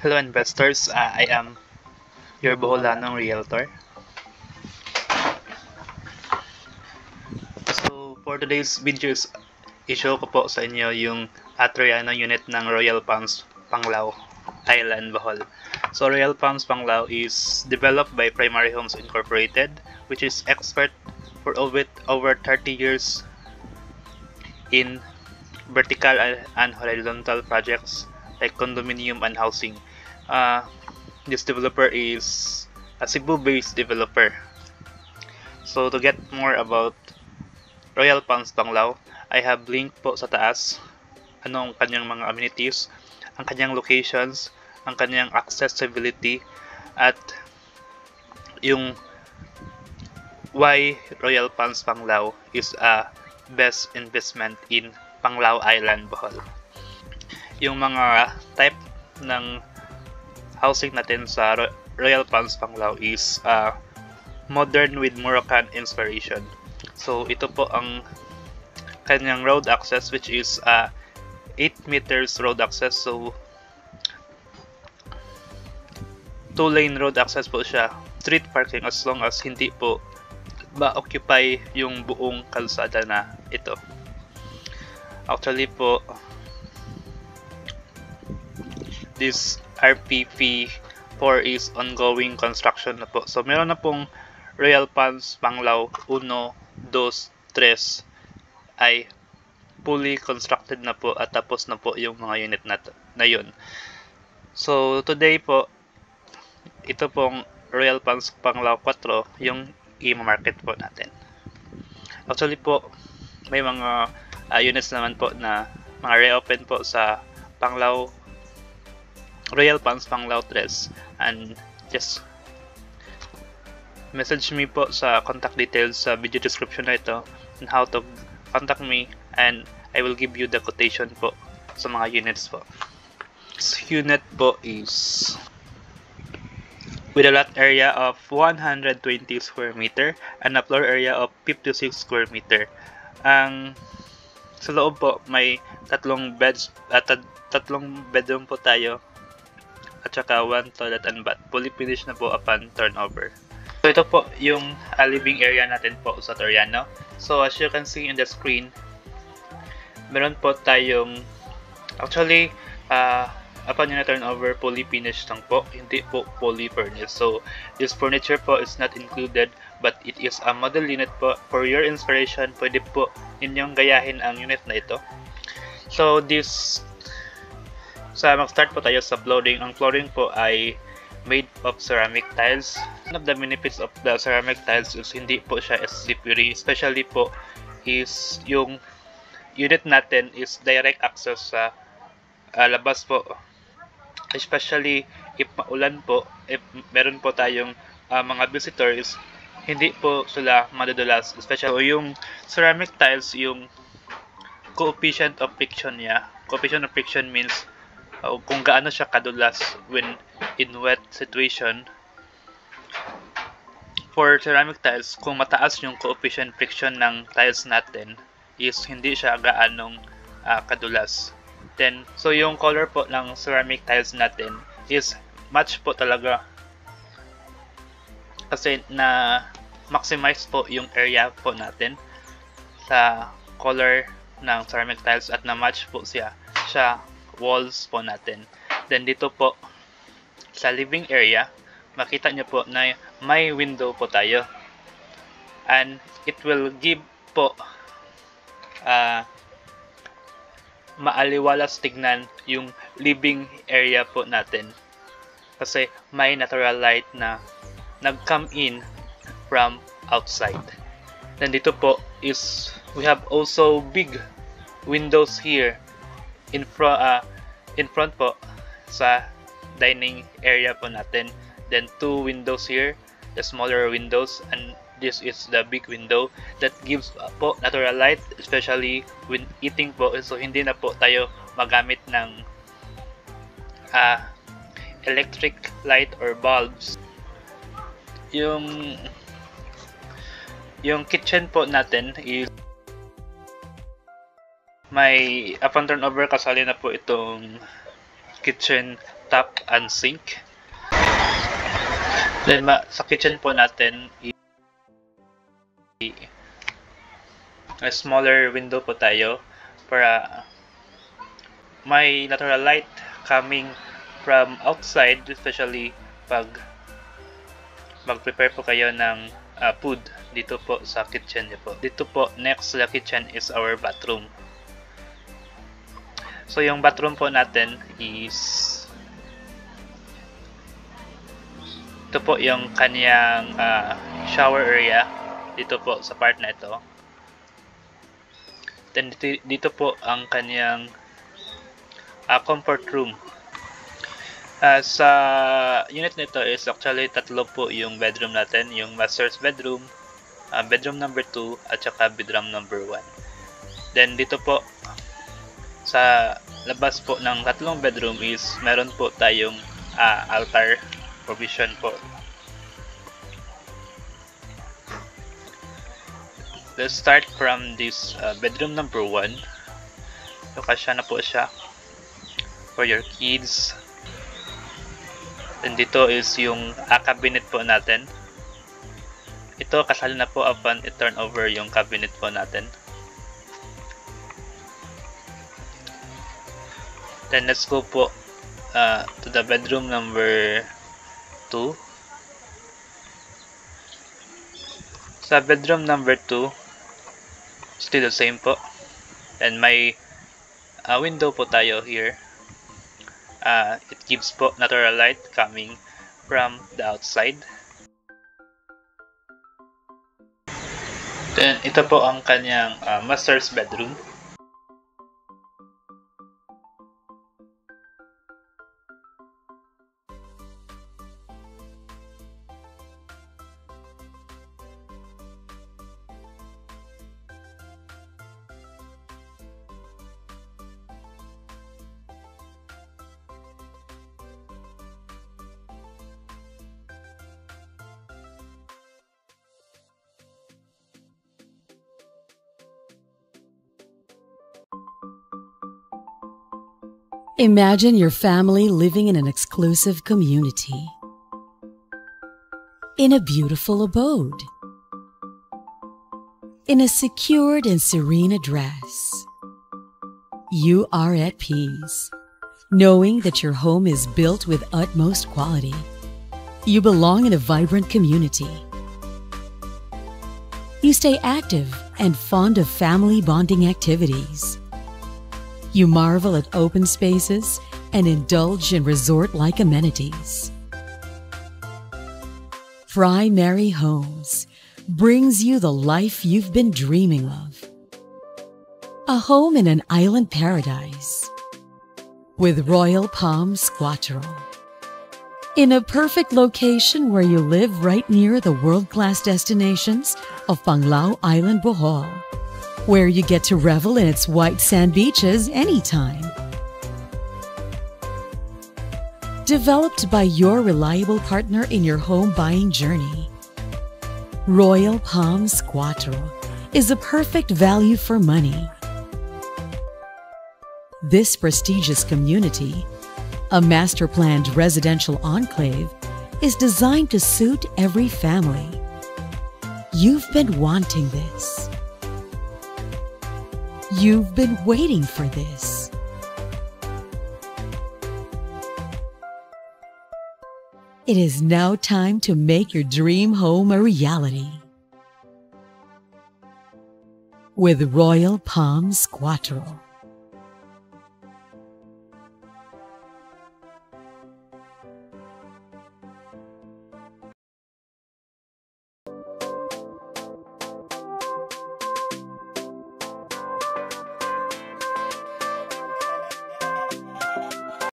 Hello investors, I am your Boholanong Realtor. So for today's video i-show ko po sa inyo yung Atriano unit ng Royal Palms Panglao Island, Bohol. So Royal Palms Panglao is developed by Primary Homes Incorporated, which is expert for over 30 years in vertical and horizontal projects like condominium and housing. This developer is a Cebu-based developer. So to get more about Royal Palms Panglao, I have link po sa taas anong kanyang mga amenities, ang kanyang locations, ang kanyang accessibility, at yung why Royal Palms Panglao is a best investment in Panglao Island, Bohol. Yung mga type ng housing natin sa Royal Palms Panglao is modern with Moroccan inspiration. So ito po ang kanyang road access, which is 8 meters road access. So 2-lane road access po siya. Street parking as long as hindi po ma-occupy yung buong kalsada na ito. Actually po, this RPP4 is ongoing construction na po. So meron na pong Royal Palms Panglao 1, 2, 3 ay fully constructed na po at tapos na po yung mga unit na yun. So today po, ito pong Royal Palms Panglao 4 yung i-market po natin. Actually po, may mga units naman po na mga reopen po sa Panglao Royal Palms Panglao 3, and just message me po sa contact details sa video description na ito on how to contact me, and I will give you the quotation po sa mga units po. This unit po is with a lot area of 120 square meter and a floor area of 56 square meter. Ang sa loob po may tatlong bedroom po tayo at saka 1 toilet and bath. Fully finished na po upon turnover. So ito po yung living area natin po sa Toriano. So as you can see in the screen, meron po tayong actually upon yung turnover, fully finished lang po, hindi po fully furnished. So this furniture po is not included, but it is a model unit po. For your inspiration, pwede po ninyong gayahin ang unit na ito. So this mag-start po tayo sa flooring. Ang flooring po ay made of ceramic tiles. One of the benefits of the ceramic tiles is hindi po siya slippery. Especially po is yung unit natin is direct access sa labas po. Especially if maulan po, if meron po tayong mga visitors, hindi po sila madudulas. Especially yung ceramic tiles, yung coefficient of friction niya. Coefficient of friction means kung gaano siya kadulas when in wet situation. For ceramic tiles, kung mataas yung coefficient friction ng tiles natin, is hindi siya gaanong kadulas. Then, so yung color po ng ceramic tiles natin is match po talaga kasi na maximize po yung area po natin sa color ng ceramic tiles at na match po siya walls po natin. Then dito po sa living area, makita nyo po na may window po tayo, and it will give po maaliwalas tignan yung living area po natin kasi may natural light na nag-come in from outside. Then dito po is we have also big windows here in front po sa dining area po natin. Then 2 windows here, the smaller windows, and this is the big window that gives po natural light, especially when eating po. So hindi na po tayo magamit ng electric light or bulbs. Yung kitchen po natin is may upon turnover kasali na po itong kitchen cooktop and sink. Then sa kitchen po natin, a smaller window po tayo para may natural light coming from outside, especially pag mag-prepare po kayo ng food dito po sa kitchen niyo po. Dito po, next sa kitchen is our bathroom. So yung bathroom po natin is ito po yung kanyang shower area dito po sa part na ito. Then dito po ang kanyang comfort room. Sa unit nito is actually tatlo po yung bedroom natin, yung master's bedroom, bedroom number 2 at saka bedroom number 1. Then dito po sa labas po ng tatlong bedroom is meron po tayong altar provision po. Let's start from this bedroom number 1. So kasya na po siya for your kids. And dito is yung cabinet po natin. Ito kasali na po upon i-turn over yung cabinet po natin. Then let's go po to the bedroom number 2. Sa bedroom number 2, still the same po. And may window po tayo here. It gives po natural light coming from the outside. Then ito po ang kanyang master's bedroom. Imagine your family living in an exclusive community, in a beautiful abode, in a secured and serene address. You are at peace, knowing that your home is built with utmost quality. You belong in a vibrant community. You stay active and fond of family bonding activities. You marvel at open spaces and indulge in resort-like amenities. Primary Homes brings you the life you've been dreaming of. A home in an island paradise with Royal Palms Quattro. In a perfect location where you live right near the world-class destinations of Panglao Island, Bohol, where you get to revel in its white sand beaches anytime. Developed by your reliable partner in your home buying journey, Royal Palms Quattro is a perfect value for money. This prestigious community, a master-planned residential enclave, is designed to suit every family. You've been wanting this. You've been waiting for this. It is now time to make your dream home a reality. With Royal Palms Quattro.